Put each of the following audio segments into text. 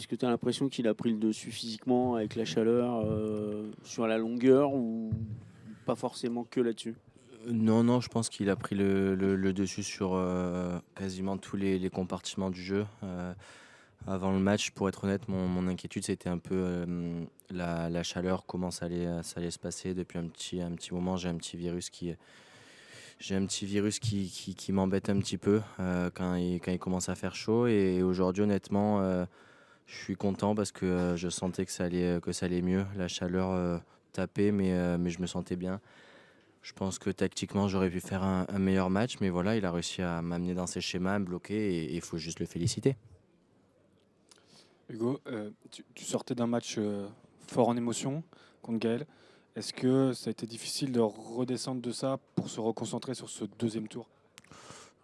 Est-ce que tu as l'impression qu'il a pris le dessus physiquement avec la chaleur sur la longueur ou pas forcément que là-dessus? Non, non, je pense qu'il a pris le dessus sur quasiment tous les compartiments du jeu. Avant le match, pour être honnête, mon inquiétude c'était un peu la chaleur, comment ça allait se passer. Depuis un petit moment, j'ai un petit virus qui m'embête un petit peu quand il commence à faire chaud. Et aujourd'hui, honnêtement, je suis content parce que je sentais que ça allait mieux. La chaleur tapait, mais je me sentais bien. Je pense que tactiquement, j'aurais pu faire un meilleur match, mais voilà, il a réussi à m'amener dans ses schémas, à me bloquer, et il faut juste le féliciter. Hugo, tu sortais d'un match fort en émotion contre Gaël. Est-ce que ça a été difficile de redescendre de ça pour se reconcentrer sur ce deuxième tour?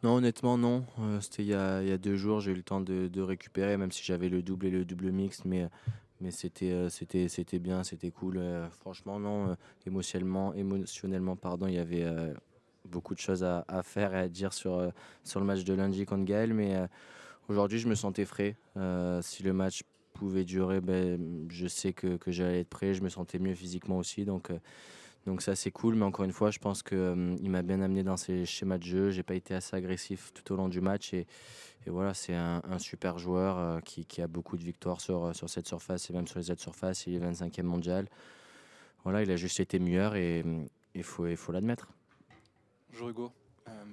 Non, honnêtement, non. C'était il y a 2 jours, j'ai eu le temps de récupérer, même si j'avais le double et le double mixte, mais c'était bien, c'était cool. Franchement, non, émotionnellement, pardon, il y avait beaucoup de choses à faire et à dire sur le match de lundi contre Gaël, mais aujourd'hui, je me sentais frais. Si le match pouvait durer, ben, je sais que j'allais être prêt. Je me sentais mieux physiquement aussi. Donc ça, c'est cool. Mais encore une fois, je pense qu'il m'a bien amené dans ses schémas de jeu. J'ai pas été assez agressif tout au long du match. Et voilà, c'est un super joueur qui a beaucoup de victoires sur cette surface et même sur les autres surfaces. Il est 25e mondial. Voilà, il a juste été meilleur et il faut l'admettre. Bonjour Hugo.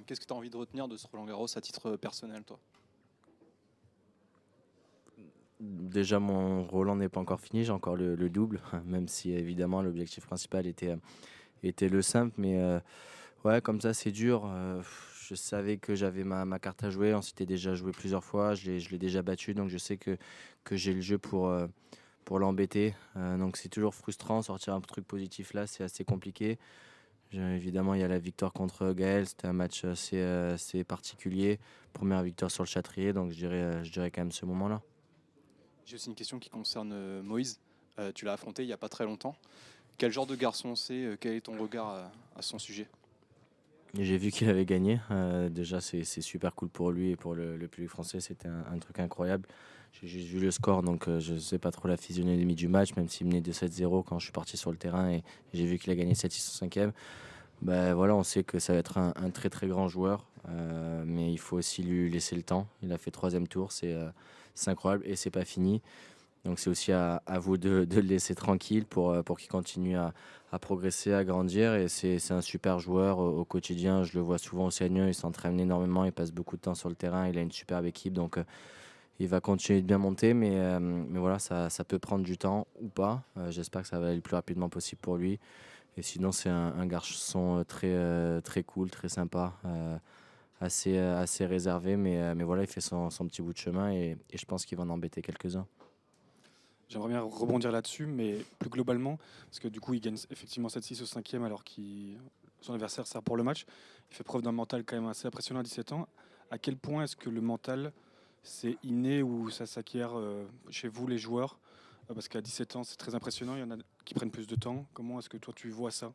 Qu'est-ce que tu as envie de retenir de ce Roland Garros à titre personnel, toi? Déjà, mon Roland n'est pas encore fini, j'ai encore le double, même si évidemment l'objectif principal était le simple. Mais ouais, comme ça, c'est dur. Je savais que j'avais ma carte à jouer, on s'était déjà joué plusieurs fois, je l'ai déjà battu, donc je sais que j'ai le jeu pour l'embêter. Donc c'est toujours frustrant, sortir un truc positif là, c'est assez compliqué. Évidemment, il y a la victoire contre Gaël, c'était un match assez particulier. Première victoire sur le Châtrier, donc je dirais quand même ce moment-là. J'ai aussi une question qui concerne Moïse. Tu l'as affronté il n'y a pas très longtemps. Quel genre de garçon c'est? Quel est ton regard à son sujet? Et j'ai vu qu'il avait gagné. Déjà, c'est super cool pour lui et pour le public français. C'était un truc incroyable. J'ai juste vu le score, donc je ne sais pas trop la physionomie du match, même s'il menait 2-7-0 quand je suis parti sur le terrain et j'ai vu qu'il a gagné 7-6 au cinquième. Ben voilà, on sait que ça va être un très très grand joueur, mais il faut aussi lui laisser le temps. Il a fait troisième tour, c'est incroyable et c'est pas fini. Donc c'est aussi à vous de le laisser tranquille pour qu'il continue à progresser, à grandir. Et c'est un super joueur au quotidien. Je le vois souvent au Seigneur, il s'entraîne énormément, il passe beaucoup de temps sur le terrain, il a une superbe équipe. Donc il va continuer de bien monter, mais voilà, ça peut prendre du temps ou pas. J'espère que ça va aller le plus rapidement possible pour lui. Et sinon, c'est un garçon très cool, très sympa, assez réservé. Mais voilà, il fait son petit bout de chemin et je pense qu'il va en embêter quelques-uns. J'aimerais bien rebondir là-dessus, mais plus globalement, parce que du coup, il gagne effectivement 7-6 au cinquième alors que son adversaire sert pour le match. Il fait preuve d'un mental quand même assez impressionnant à 17 ans. À quel point est-ce que le mental, c'est inné ou ça s'acquiert chez vous, les joueurs? Parce qu'à 17 ans, c'est très impressionnant, il y en a qui prennent plus de temps. Comment est-ce que toi, tu vois ça?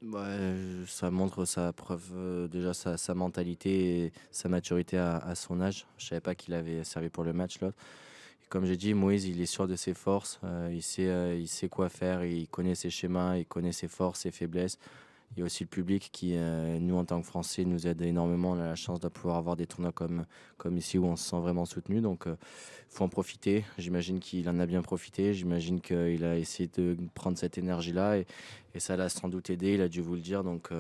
Ouais, ça montre sa preuve, déjà sa mentalité et sa maturité à son âge. Je savais pas qu'il avait servi pour le match l'autre. Et comme j'ai dit, Moïse, il est sûr de ses forces, il sait quoi faire, il connaît ses schémas, il connaît ses forces, ses faiblesses. Il y a aussi le public qui, nous en tant que Français, nous aide énormément. On a la chance de pouvoir avoir des tournois comme ici où on se sent vraiment soutenu. Donc, faut en profiter. J'imagine qu'il en a bien profité. J'imagine qu'il a essayé de prendre cette énergie-là et ça l'a sans doute aidé. Il a dû vous le dire. Donc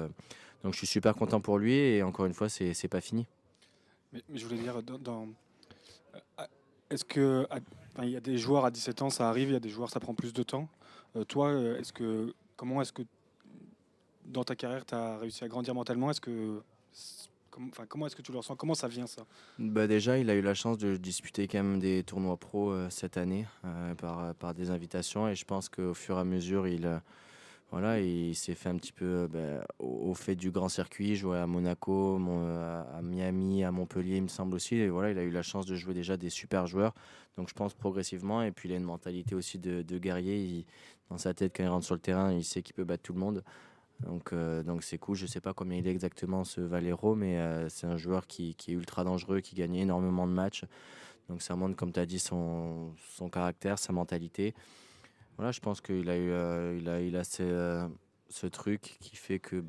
je suis super content pour lui et encore une fois, c'est pas fini. Mais je voulais dire, est-ce que, enfin, il y a des joueurs à 17 ans, ça arrive, il y a des joueurs, ça prend plus de temps. Toi, comment est-ce que dans ta carrière, tu as réussi à grandir mentalement? Comment est-ce que tu le ressens? Comment ça vient ça? Bah déjà, il a eu la chance de disputer quand même des tournois pro cette année par des invitations et je pense qu'au fur et à mesure, voilà, il s'est fait un petit peu au fait du grand circuit, jouer à Monaco, à Miami, à Montpellier, il me semble aussi. Et voilà, il a eu la chance de jouer déjà des super joueurs. Donc je pense progressivement. Et puis il a une mentalité aussi de guerrier. Dans sa tête, quand il rentre sur le terrain, il sait qu'il peut battre tout le monde. Donc c'est cool. Je sais pas combien il est exactement ce Valero, mais c'est un joueur qui est ultra dangereux, qui gagne énormément de matchs. Donc ça montre, comme tu as dit, son caractère, sa mentalité. Voilà, je pense qu'il a ce truc qui fait que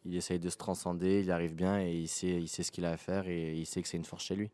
il essaye de se transcender, il arrive bien et il sait ce qu'il a à faire et il sait que c'est une force chez lui.